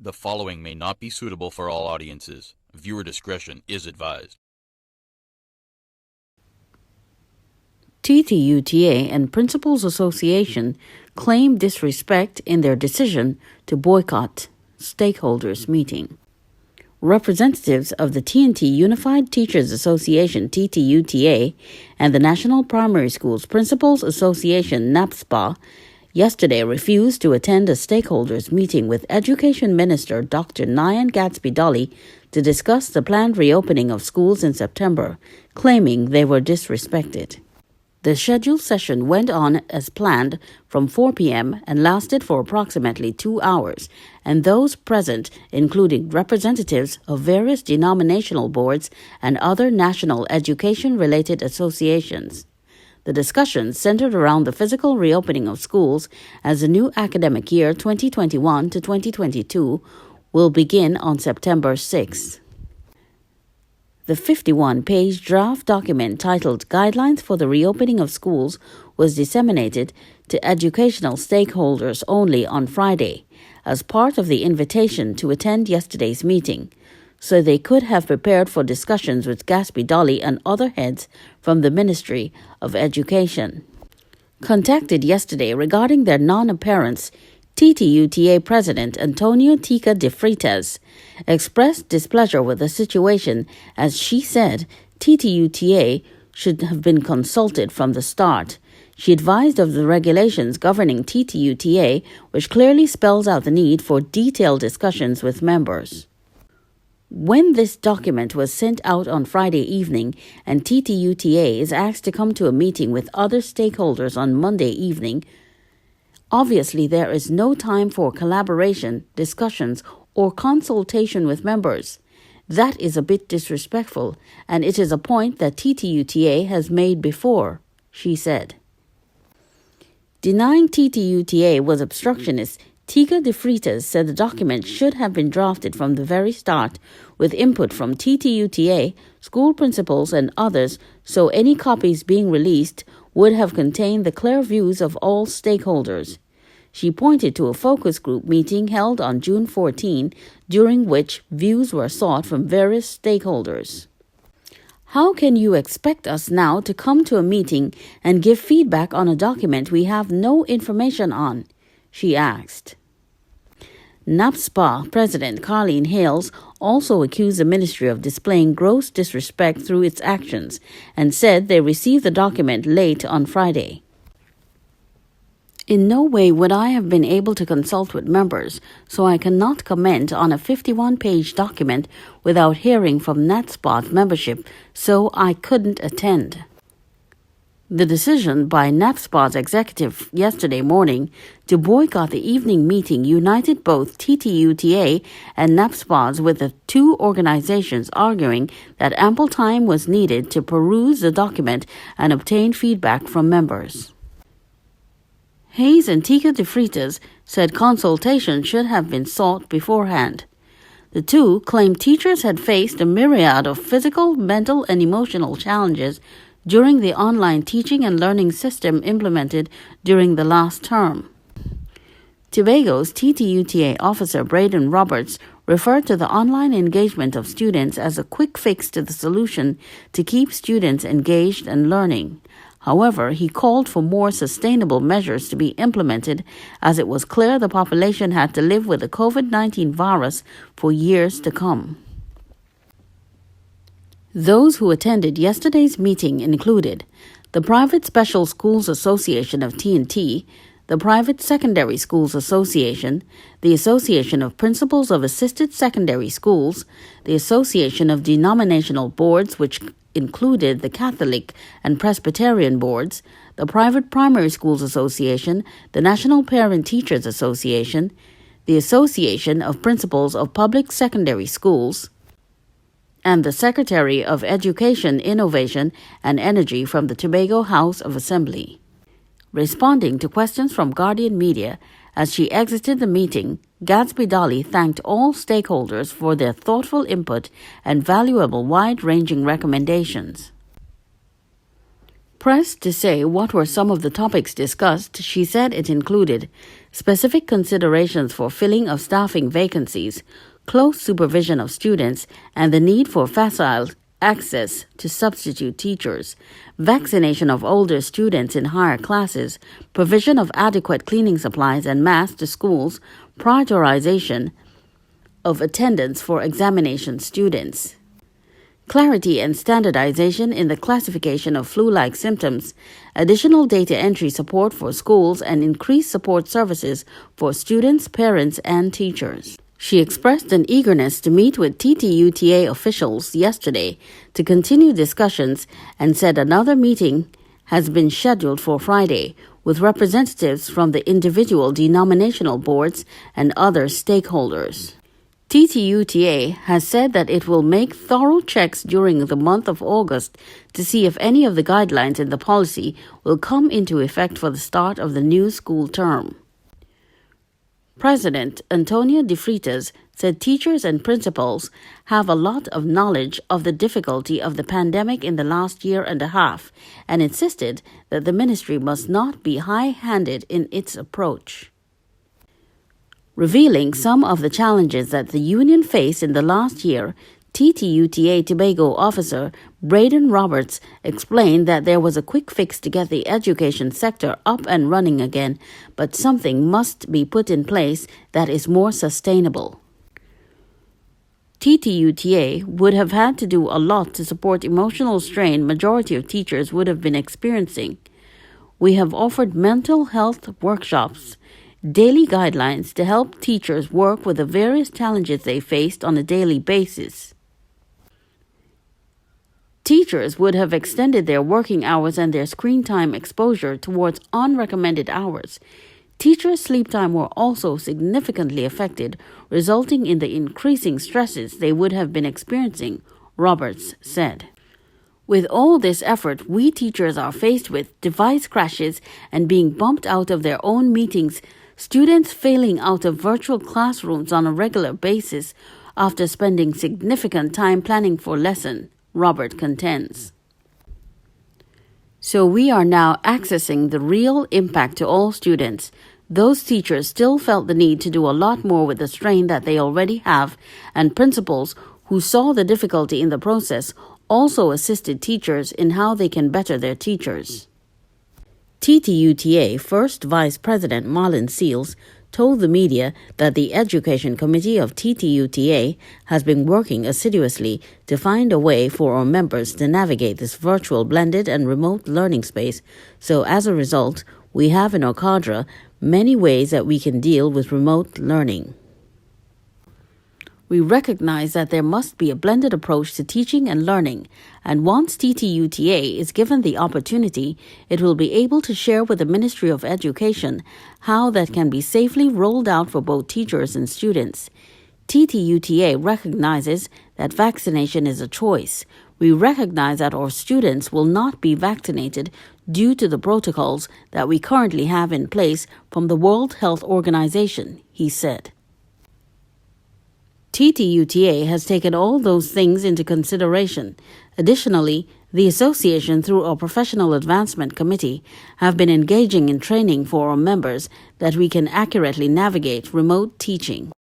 The following may not be suitable for all audiences. Viewer discretion is advised. TTUTA and Principals Association claim disrespect in their decision to boycott stakeholders meeting. Representatives of the TNT Unified Teachers Association (TTUTA) and the National Primary Schools Principals Association (NAPSPA) yesterday refused to attend a stakeholders meeting with Education Minister Dr. Nyan Gatsby-Dolly to discuss the planned reopening of schools in September, claiming they were disrespected. The scheduled session went on as planned from 4 p.m. and lasted for approximately 2 hours, and those present included representatives of various denominational boards and other national education-related associations. The discussion centered around the physical reopening of schools as the new academic year 2021 to 2022 will begin on September 6. The 51-page draft document titled Guidelines for the Reopening of Schools was disseminated to educational stakeholders only on Friday as part of the invitation to attend yesterday's meeting, so they could have prepared for discussions with Gatsby-Dolly and other heads from the Ministry of Education. Contacted yesterday regarding their non-appearance, TTUTA President Antonio Thr3 expressed displeasure with the situation as she said TTUTA should have been consulted from the start. She advised of the regulations governing TTUTA, which clearly spells out the need for detailed discussions with members. When this document was sent out on Friday evening and TTUTA is asked to come to a meeting with other stakeholders on Monday evening, obviously, there is no time for collaboration, discussions, or consultation with members. That is a bit disrespectful, and it is a point that TTUTA has made before, she said. Denying TTUTA was obstructionist, Thr3 said the document should have been drafted from the very start with input from TTUTA, school principals, and others, so any copies being released would have contained the clear views of all stakeholders. She pointed to a focus group meeting held on June 14, during which views were sought from various stakeholders. How can you expect us now to come to a meeting and give feedback on a document we have no information on? She asked. NAPSPA President Carleen Hales also accused the ministry of displaying gross disrespect through its actions and said they received the document late on Friday. In no way would I have been able to consult with members, so I cannot comment on a 51-page document without hearing from NAPSPA's membership, so I couldn't attend. The decision by NAPSPA's executive yesterday morning to boycott the evening meeting united both TTUTA and NAPSPA's, with the two organizations arguing that ample time was needed to peruse the document and obtain feedback from members. Hayes and Thr3 said consultation should have been sought beforehand. The two claimed teachers had faced a myriad of physical, mental, and emotional challenges during the online teaching and learning system implemented during the last term. Tobago's TTUTA officer Braden Roberts referred to the online engagement of students as a quick fix to the solution to keep students engaged and learning. However, he called for more sustainable measures to be implemented as it was clear the population had to live with the COVID-19 virus for years to come. Those who attended yesterday's meeting included the Private Special Schools Association of TNT, the Private Secondary Schools Association, the Association of Principals of Assisted Secondary Schools, the Association of Denominational Boards, which included the Catholic and Presbyterian boards, the Private Primary Schools Association, the National Parent Teachers Association, the Association of Principals of Public Secondary Schools, and the Secretary of Education, Innovation, and Energy from the Tobago House of Assembly. Responding to questions from Guardian Media as she exited the meeting, Gatsby-Dolly thanked all stakeholders for their thoughtful input and valuable wide-ranging recommendations. Pressed to say what were some of the topics discussed, she said it included specific considerations for filling of staffing vacancies, close supervision of students, and the need for facile access to substitute teachers, vaccination of older students in higher classes, provision of adequate cleaning supplies and masks to schools, prioritization of attendance for examination students, clarity and standardization in the classification of flu-like symptoms, additional data entry support for schools, and increased support services for students, parents, and teachers. She expressed an eagerness to meet with TTUTA officials yesterday to continue discussions and said another meeting has been scheduled for Friday with representatives from the individual denominational boards and other stakeholders. TTUTA has said that it will make thorough checks during the month of August to see if any of the guidelines in the policy will come into effect for the start of the new school term. President Antonio de Freitas said teachers and principals have a lot of knowledge of the difficulty of the pandemic in the last year and a half and insisted that the ministry must not be high-handed in its approach. Revealing some of the challenges that the union faced in the last year, TTUTA Tobago officer Braden Roberts explained that there was a quick fix to get the education sector up and running again, but something must be put in place that is more sustainable. TTUTA would have had to do a lot to support emotional strain majority of teachers would have been experiencing. We have offered mental health workshops, daily guidelines to help teachers work with the various challenges they faced on a daily basis. Teachers would have extended their working hours and their screen time exposure towards unrecommended hours. Teachers' sleep time were also significantly affected, resulting in the increasing stresses they would have been experiencing, Roberts said. With all this effort, we teachers are faced with device crashes and being bumped out of their own meetings, students failing out of virtual classrooms on a regular basis after spending significant time planning for lesson, Robert contends. So we are now accessing the real impact to all students. Those teachers still felt the need to do a lot more with the strain that they already have, and principals who saw the difficulty in the process also assisted teachers in how they can better their teachers. TTUTA First Vice President Marlon Seals told the media that the Education Committee of TTUTA has been working assiduously to find a way for our members to navigate this virtual blended and remote learning space. So as a result, we have in our cadre many ways that we can deal with remote learning. We recognize that there must be a blended approach to teaching and learning, and once TTUTA is given the opportunity, it will be able to share with the Ministry of Education how that can be safely rolled out for both teachers and students. TTUTA recognizes that vaccination is a choice. We recognize that our students will not be vaccinated due to the protocols that we currently have in place from the World Health Organization, he said. TTUTA has taken all those things into consideration. Additionally, the association, through our Professional Advancement Committee, have been engaging in training for our members that we can accurately navigate remote teaching.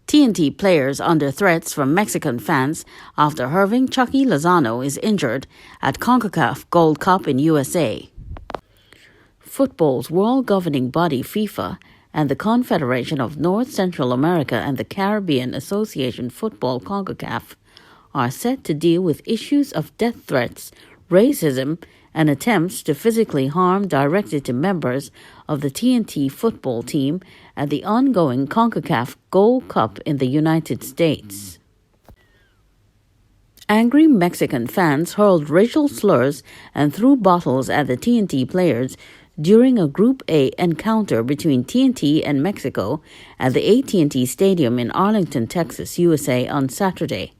TNT players under threats from Mexican fans after Irving Chucky Lozano is injured at CONCACAF Gold Cup in USA. Football's world governing body FIFA and the Confederation of North Central America and the Caribbean Association Football CONCACAF are set to deal with issues of death threats, racism, and attempts to physically harm directed to members of the TNT football team at the ongoing CONCACAF Gold Cup in the United States. Angry Mexican fans hurled racial slurs and threw bottles at the TNT players during a Group A encounter between TNT and Mexico at the AT&T Stadium in Arlington, Texas, USA on Saturday.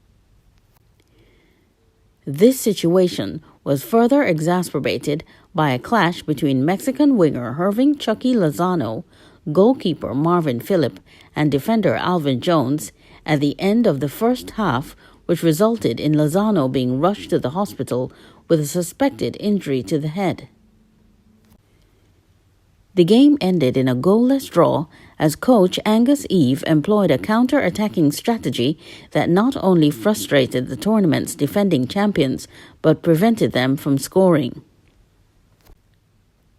This situation was further exacerbated by a clash between Mexican winger Irving Chucky Lozano, goalkeeper Marvin Phillip, and defender Alvin Jones, at the end of the first half, which resulted in Lozano being rushed to the hospital with a suspected injury to the head. The game ended in a goalless draw as coach Angus Eve employed a counter-attacking strategy that not only frustrated the tournament's defending champions but prevented them from scoring.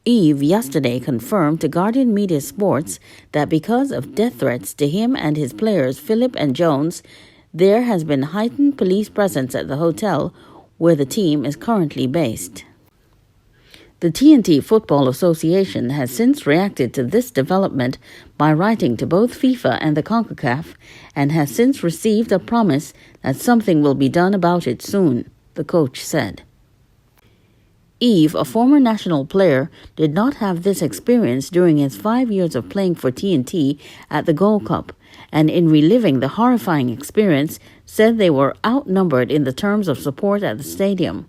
Eve yesterday confirmed to Guardian Media Sports that because of death threats to him and his players Philip and Jones, there has been heightened police presence at the hotel where the team is currently based. The T&T Football Association has since reacted to this development by writing to both FIFA and the CONCACAF and has since received a promise that something will be done about it soon, the coach said. Eve, a former national player, did not have this experience during his 5 years of playing for T&T at the Gold Cup, and in reliving the horrifying experience, said they were outnumbered in the terms of support at the stadium.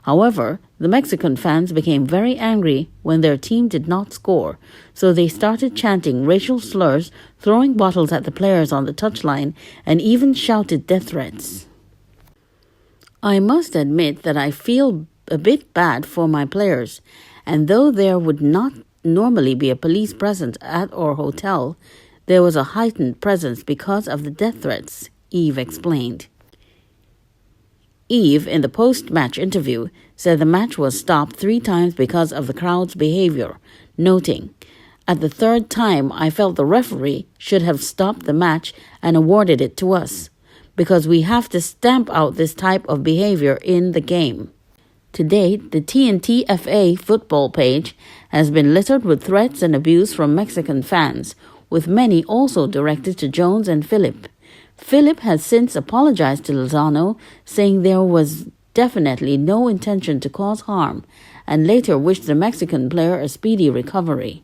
However, the Mexican fans became very angry when their team did not score, so they started chanting racial slurs, throwing bottles at the players on the touchline, and even shouted death threats. I must admit that I feel a bit bad for my players, and though there would not normally be a police presence at our hotel, there was a heightened presence because of the death threats, Eve explained. Eve, in the post-match interview, said the match was stopped 3 times because of the crowd's behavior, noting, "At the 3rd time, I felt the referee should have stopped the match and awarded it to us, because we have to stamp out this type of behavior in the game." To date, the TNTFA football page has been littered with threats and abuse from Mexican fans, with many also directed to Jones and Philip. Philip has since apologized to Lozano, saying there was definitely no intention to cause harm, and later wished the Mexican player a speedy recovery.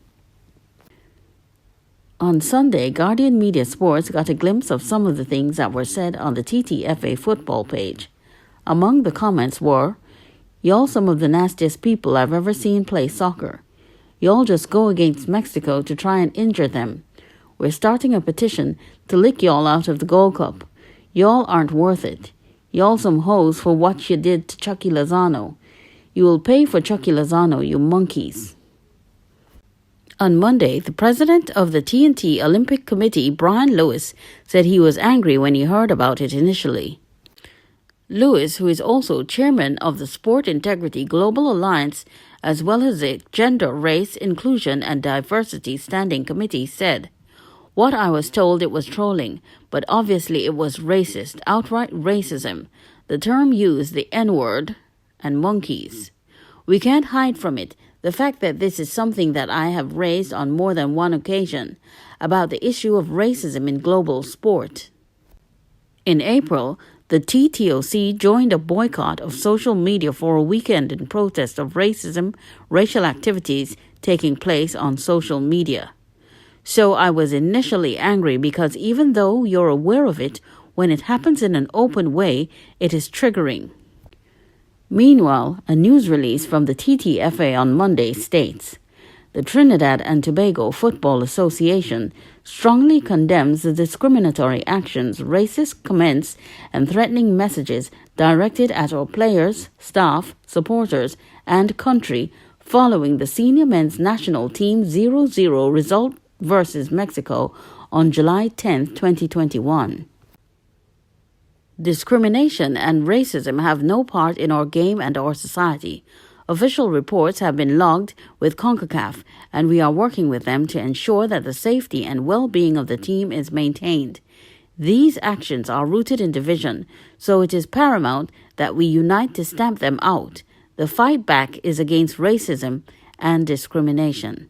On Sunday, Guardian Media Sports got a glimpse of some of the things that were said on the TTFA football page. Among the comments were, "Y'all some of the nastiest people I've ever seen play soccer. Y'all just go against Mexico to try and injure them. We're starting a petition to lick y'all out of the Gold Cup. Y'all aren't worth it. Y'all some hoes for what you did to Chucky Lozano. You will pay for Chucky Lozano, you monkeys." On Monday, the president of the TNT Olympic Committee, Brian Lewis, said he was angry when he heard about it initially. Lewis, who is also chairman of the Sport Integrity Global Alliance, as well as the Gender, Race, Inclusion and Diversity Standing Committee, said, "What I was told, it was trolling, but obviously it was racist, outright racism. The term used the N-word and monkeys. We can't hide from it, the fact that this is something that I have raised on more than one occasion, about the issue of racism in global sport." In April, the TTOC joined a boycott of social media for a weekend in protest of racism, racial activities taking place on social media. "So I was initially angry because even though you're aware of it, when it happens in an open way, it is triggering." Meanwhile, a news release from the TTFA on Monday states, "The Trinidad&Tobago Football Association strongly condemns the discriminatory actions, racist comments, and threatening messages directed at our players, staff, supporters, and country following the senior men's national team 0-0 result versus Mexico on July 10, 2021. Discrimination and racism have no part in our game and our society. Official reports have been logged with CONCACAF, and we are working with them to ensure that the safety and well-being of the team is maintained. These actions are rooted in division, so it is paramount that we unite to stamp them out. The fight back is against racism and discrimination."